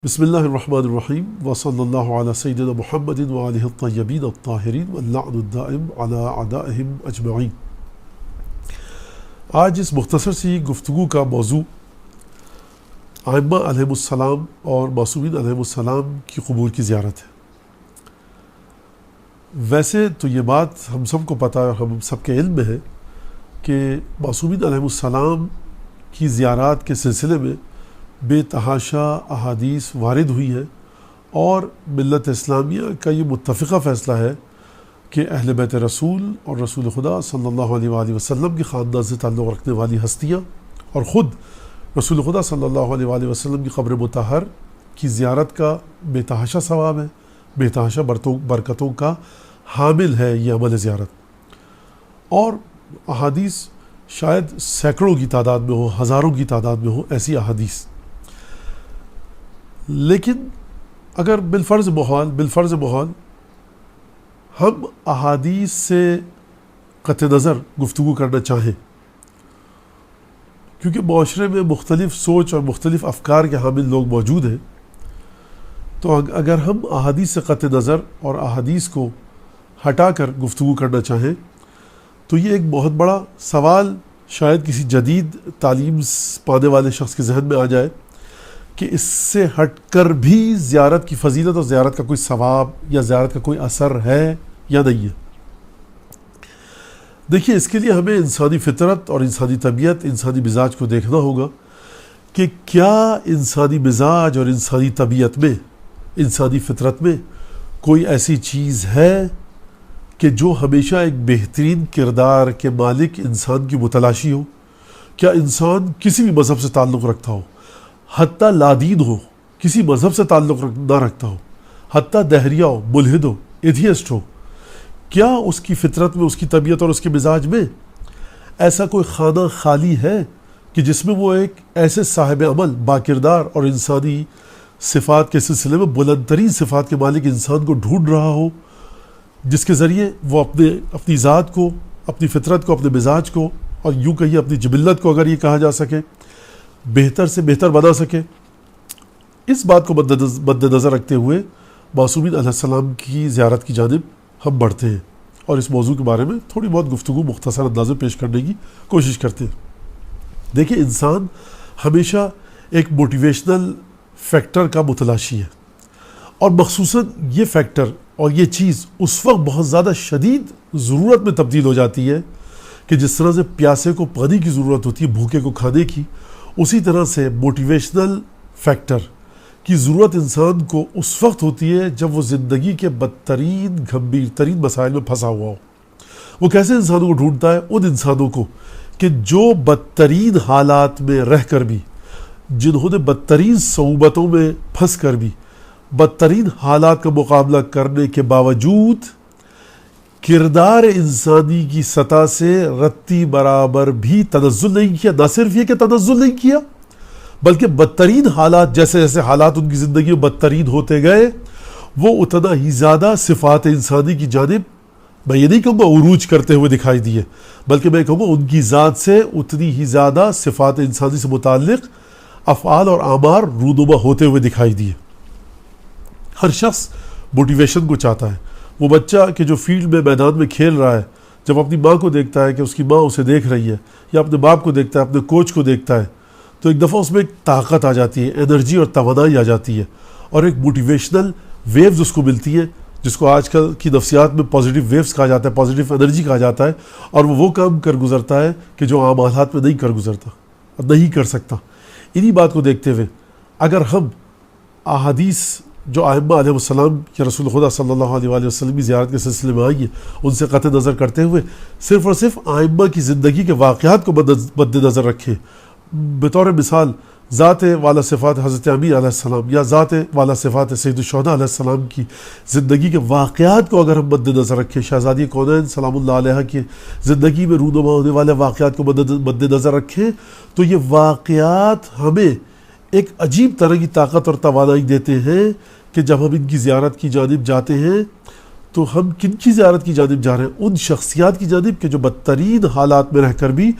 بسم اللہ الرحمن الرحیم وصلی اللہ علی سیدنا محمد وآلہ الطیبین الطاہرین واللعن الدائم علی اعدائہم اجمعین۔ آج اس مختصر سی گفتگو کا موضوع ائمہ علیہ السلام اور معصومین علیہ السلام کی قبور کی زیارت ہے۔ ویسے تو یہ بات ہم سب کو پتہ ہے اور ہم سب کے علم میں ہے کہ معصومین علیہ السلام کی زیارات کے سلسلے میں بے تحاشا احادیث وارد ہوئی ہیں، اور ملت اسلامیہ کا یہ متفقہ فیصلہ ہے کہ اہل بیت رسول اور رسول خدا صلی اللہ علیہ وآلہ وسلم کی خاندان سے تعلق رکھنے والی ہستیاں اور خود رسول خدا صلی اللہ علیہ وآلہ وسلم کی قبر مطہر کی زیارت کا بے تحاشا ثواب ہے، بے تحاشا برکتوں کا حامل ہے یہ عمل زیارت۔ اور احادیث شاید سینکڑوں کی تعداد میں ہو، ہزاروں کی تعداد میں ہو ایسی احادیث، لیکن اگر بالفرض محال ہم احادیث سے قطع نظر گفتگو کرنا چاہیں، کیونکہ معاشرے میں مختلف سوچ اور مختلف افکار کے حامل لوگ موجود ہیں، تو اگر ہم احادیث سے قطع نظر اور احادیث کو ہٹا کر گفتگو کرنا چاہیں تو یہ ایک بہت بڑا سوال شاید کسی جدید تعلیم پانے والے شخص کے ذہن میں آ جائے کہ اس سے ہٹ کر بھی زیارت کی فضیلت اور زیارت کا کوئی ثواب یا زیارت کا کوئی اثر ہے یا نہیں ہے۔ دیکھیے، اس کے لیے ہمیں انسانی فطرت اور انسانی طبیعت، انسانی مزاج کو دیکھنا ہوگا کہ کیا انسانی مزاج اور انسانی طبیعت میں، انسانی فطرت میں کوئی ایسی چیز ہے کہ جو ہمیشہ ایک بہترین کردار کے مالک انسان کی متلاشی ہو۔ کیا انسان کسی بھی مذہب سے تعلق رکھتا ہو، حتیٰ لادین ہو، کسی مذہب سے تعلق نہ رکھتا ہو، حتیٰ دہریہ ہو، ملحد ہو، ایتھیسٹ ہو، کیا اس کی فطرت میں، اس کی طبیعت اور اس کے مزاج میں ایسا کوئی خانہ خالی ہے کہ جس میں وہ ایک ایسے صاحب عمل، باکردار اور انسانی صفات کے سلسلے میں بلند ترین صفات کے مالک انسان کو ڈھونڈ رہا ہو، جس کے ذریعے وہ اپنی ذات کو، اپنی فطرت کو، اپنے مزاج کو، اور یوں کہیے اپنی جبلت کو، اگر یہ کہا جا سکے، بہتر سے بہتر بنا سکے۔ اس بات کو مد نظر رکھتے ہوئے معصومین علیہ السلام کی زیارت کی جانب ہم بڑھتے ہیں اور اس موضوع کے بارے میں تھوڑی بہت گفتگو مختصر انداز میں پیش کرنے کی کوشش کرتے ہیں۔ دیکھیں، انسان ہمیشہ ایک موٹیویشنل فیکٹر کا متلاشی ہے، اور مخصوصاً یہ فیکٹر اور یہ چیز اس وقت بہت زیادہ شدید ضرورت میں تبدیل ہو جاتی ہے کہ جس طرح سے پیاسے کو پانی کی ضرورت ہوتی ہے بھوکے کو کھانے کی، اسی طرح سے موٹیویشنل فیکٹر کی ضرورت انسان کو اس وقت ہوتی ہے جب وہ زندگی کے بدترین گھمبیر ترین مسائل میں پھنسا ہوا ہو۔ وہ کیسے انسانوں کو ڈھونڈتا ہے؟ ان انسانوں کو کہ جو بدترین حالات میں رہ کر بھی، جنہوں نے بدترین صعوبتوں میں پھنس کر بھی بدترین حالات کا مقابلہ کرنے کے باوجود کردار انسانی کی سطح سے رتی برابر بھی تنزل نہیں کیا۔ نہ صرف یہ کہ تنزل نہیں کیا، بلکہ بدترین حالات، جیسے جیسے حالات ان کی زندگی میں بدترین ہوتے گئے، وہ اتنا ہی زیادہ صفات انسانی کی جانب، میں یہ نہیں کہوں گا عروج کرتے ہوئے دکھائی دیے، بلکہ میں کہوں گا ان کی ذات سے اتنی ہی زیادہ صفات انسانی سے متعلق افعال اور اعمار رونما ہوتے ہوئے دکھائی دیے۔ ہر شخص موٹیویشن کو چاہتا ہے۔ وہ بچہ کہ جو فیلڈ میں، میدان میں کھیل رہا ہے، جب اپنی ماں کو دیکھتا ہے کہ اس کی ماں اسے دیکھ رہی ہے، یا اپنے باپ کو دیکھتا ہے، اپنے کوچ کو دیکھتا ہے، تو ایک دفعہ اس میں ایک طاقت آ جاتی ہے، انرجی اور توانائی آ جاتی ہے، اور ایک موٹیویشنل ویوز اس کو ملتی ہے، جس کو آج کل کی نفسیات میں پازیٹیو ویوز کہا جاتا ہے، پازیٹیو انرجی کہا جاتا ہے، اور وہ کام کر گزرتا ہے کہ جو عام حالات میں نہیں کر گزرتا، نہیں کر سکتا۔ انہی بات کو دیکھتے ہوئے اگر ہم احادیث جو ائمہ علیہ السلام یا رسول خدا صلی اللہ علیہ وآلہ وسلم کی زیارت کے سلسلے میں آئی ہے، ان سے قطع نظر کرتے ہوئے صرف اور صرف ائمہ کی زندگی کے واقعات کو مد نظر رکھیں، بطور مثال ذات والا صفات حضرت امیر علیہ السلام یا ذات والا صفات سید الشہداء علیہ السلام کی زندگی کے واقعات کو اگر ہم مد نظر رکھیں، شہزادی کونین سلام اللہ علیہ کی زندگی میں رونما ہونے والے واقعات کو مد نظر رکھیں، تو یہ واقعات ہمیں ایک عجیب طرح کی طاقت اور توانائی دیتے ہیں کہ جب ہم ان کی زیارت کی جانب جاتے ہیں تو ہم کن کی زیارت کی جانب جا رہے ہیں؟ ان شخصیات کی جانب کہ جو بدترین حالات میں رہ کر بھی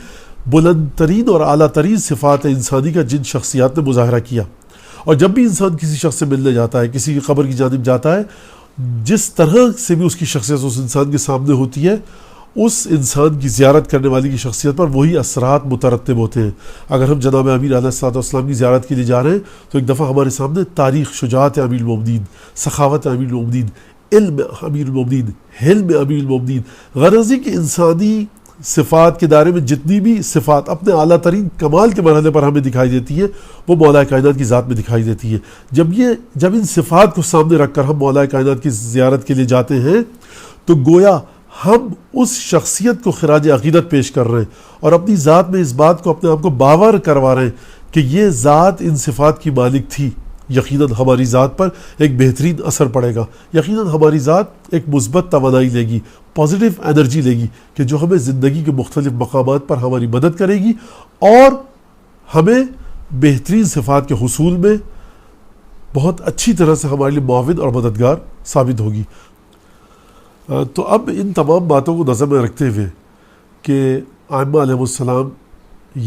بلند ترین اور اعلیٰ ترین صفات انسانی کا جن شخصیات نے مظاہرہ کیا، اور جب بھی انسان کسی شخص سے ملنے جاتا ہے، کسی کی قبر کی جانب جاتا ہے، جس طرح سے بھی اس کی شخصیت اس انسان کے سامنے ہوتی ہے، اس انسان کی زیارت کرنے والی کی شخصیت پر وہی اثرات مترتب ہوتے ہیں۔ اگر ہم جناب امیر علیہ السلام کی زیارت کے لیے جا رہے ہیں تو ایک دفعہ ہمارے سامنے تاریخ، شجاعت امیر المومنین، سخاوت امیر المومنین، علم امیر المومنین، حلم امیر المومنین، غرض کہ انسانی صفات کے دائرے میں جتنی بھی صفات اپنے اعلیٰ ترین کمال کے مرحلے پر ہمیں دکھائی دیتی ہے، وہ مولا کائنات کی ذات میں دکھائی دیتی ہے۔ جب ان صفات کو سامنے رکھ کر ہم مولا کائنات کی زیارت کے لیے جاتے ہیں تو گویا ہم اس شخصیت کو خراج عقیدت پیش کر رہے ہیں اور اپنی ذات میں اس بات کو اپنے آپ کو باور کروا رہے ہیں کہ یہ ذات ان صفات کی مالک تھی۔ یقیناً ہماری ذات پر ایک بہترین اثر پڑے گا، یقیناً ہماری ذات ایک مثبت توانائی لے گی، پازیٹیو انرجی لے گی کہ جو ہمیں زندگی کے مختلف مقامات پر ہماری مدد کرے گی اور ہمیں بہترین صفات کے حصول میں بہت اچھی طرح سے ہمارے لیے معاون اور مددگار ثابت ہوگی۔ تو اب ان تمام باتوں کو نظر میں رکھتے ہوئے کہ ائمہ علیہ السلام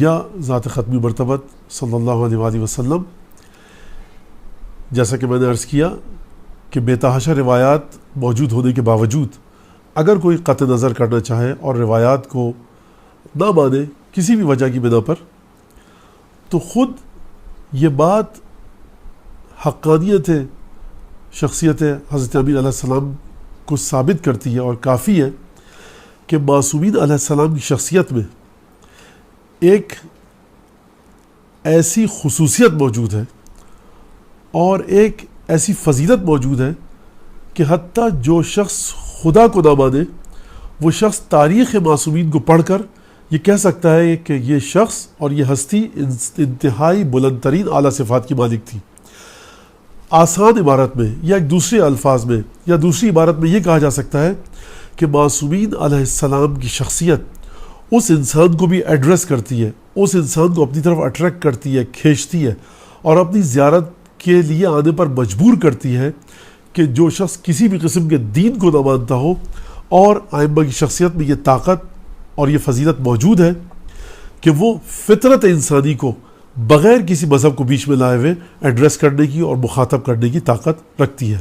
یا ذات ختمی مرتبت صلی اللہ علیہ وآلہ وسلم، جیسا کہ میں نے عرض کیا کہ بے تحاشا روایات موجود ہونے کے باوجود اگر کوئی قطع نظر کرنا چاہے اور روایات کو نہ مانے کسی بھی وجہ کی بنا پر، تو خود یہ بات حقانیت شخصیت حضرت امیر علیہ السلام کو ثابت کرتی ہے اور کافی ہے کہ معصومین علیہ السلام کی شخصیت میں ایک ایسی خصوصیت موجود ہے اور ایک ایسی فضیلت موجود ہے کہ حتیٰ جو شخص خدا کو نہ مانے وہ شخص تاریخ معصومین کو پڑھ کر یہ کہہ سکتا ہے کہ یہ شخص اور یہ ہستی انتہائی بلند ترین اعلیٰ صفات کی مالک تھی۔ آسان عبارت میں یا ایک دوسرے الفاظ میں یا دوسری عبارت میں یہ کہا جا سکتا ہے کہ معصومین علیہ السلام کی شخصیت اس انسان کو بھی ایڈریس کرتی ہے، اس انسان کو اپنی طرف اٹریکٹ کرتی ہے، کھینچتی ہے اور اپنی زیارت کے لیے آنے پر مجبور کرتی ہے کہ جو شخص کسی بھی قسم کے دین کو نہ مانتا ہو، اور ائمہ کی شخصیت میں یہ طاقت اور یہ فضیلت موجود ہے کہ وہ فطرت انسانی کو بغیر کسی مذہب کو بیچ میں لائے ہوئے ایڈریس کرنے کی اور مخاطب کرنے کی طاقت رکھتی ہے۔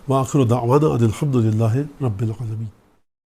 وآخر دعوانا ان الحمد للہ رب العالمین۔